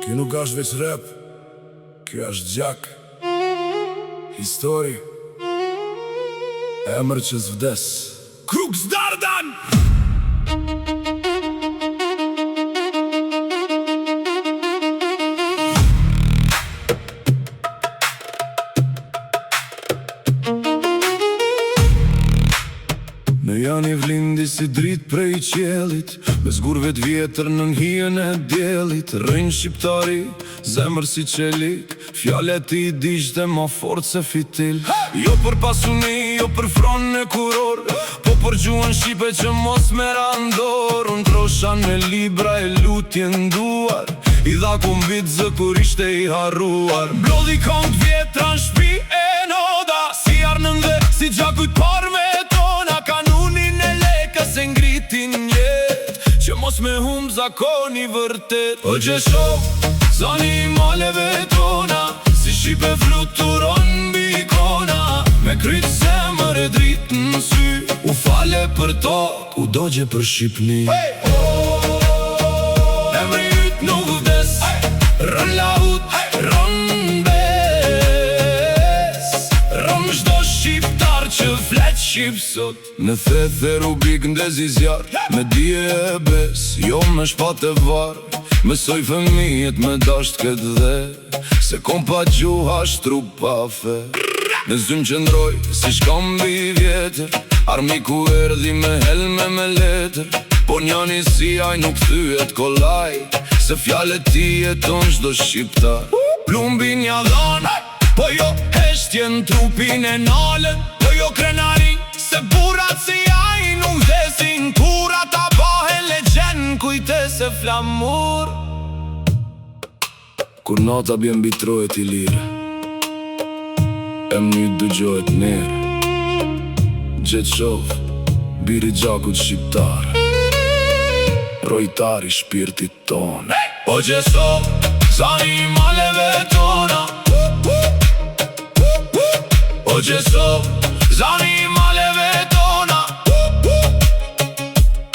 Kjo nuk është veç rap, kjo është gjak, histori, emër që s'vdes. Krux Dardan! Në janë i vlindi si drit prej qelit, me zgurve t'vjetër në njën e djelit. Rënjë shqiptari, zemër si qelik, fjallet i dishte ma fort se fitil. Jo për pasuni, jo për fron e kuror, po për gjuhën shqipe që mos me randor. Unë trosha në libra e lutje nduar, i dha kumbit zë kur ishte i harruar. Blodhi kong vjetra në shpi e noda, si arnën dhe si gjakujt par me tona. Kanunin e leka se ngritin jet, që mos me hum zakoni vërtet. O gjesho, zani i maleve tona, si shqipe fluturon bikona. Me kryt zemër e dritë në sy, u fale për tok, u dogje për Shqipni. Emri yt nuk vdes, rën laut, rën bes, rën shdo shqiptar që flet shqip sot. Në thethe rubik ndezi zjar, me dije e bes, jo me shpat e var. Mësoj fëmijet me dasht këtë dhe, se kom pa gjuha shtru pa fe. Në zymë qëndroj si shkambi vjetër, armiku erdi me helme me letër. Po njani si aj nuk thyet kolaj, se fjallet ti jeton shdo shqiptar. Plumbi nja dhan, po jo heshtjen trupin e nalen. Po jo krenari, se burat si aj nuk desin. Kurat ta bahen legjen, kujte se flamur. Kur nata bjen bitrohet i lirë, em një dëgjohet mirë. Gjetë shof, biri gjakut shqiptar, rojtari shpirtit ton. O gjeso, zani i maleve tona. O gjeso, zani i maleve tona.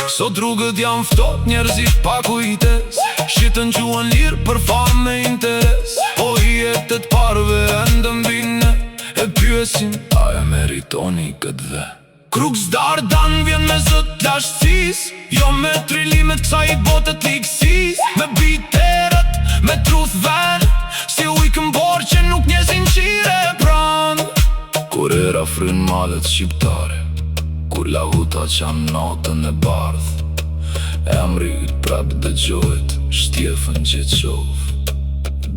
Sot rrugët jam ftot, njerëzit pa kujtes, shqitën quën lirë për fam me interes. Po i jetet parve endëm vine, e pyesin, a e meritoni këtë dhe. Krux Dardan vjen me zët lashtësis, jo me trilimet kësa i botet likësis. Me biterët, me truth ven, si ujkën borë që nuk njezin qire pran. Kur era fryn malet shqiptare, kur lahuta qan natën e bardh, emri yt prap dëgjohet, shtjefën që qof.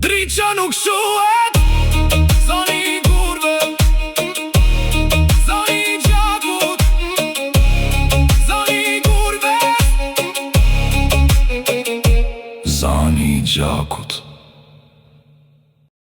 Driqa nuk shuhet, zani i gurve, zani i gjakut, zani i gurve, zani i gjakut.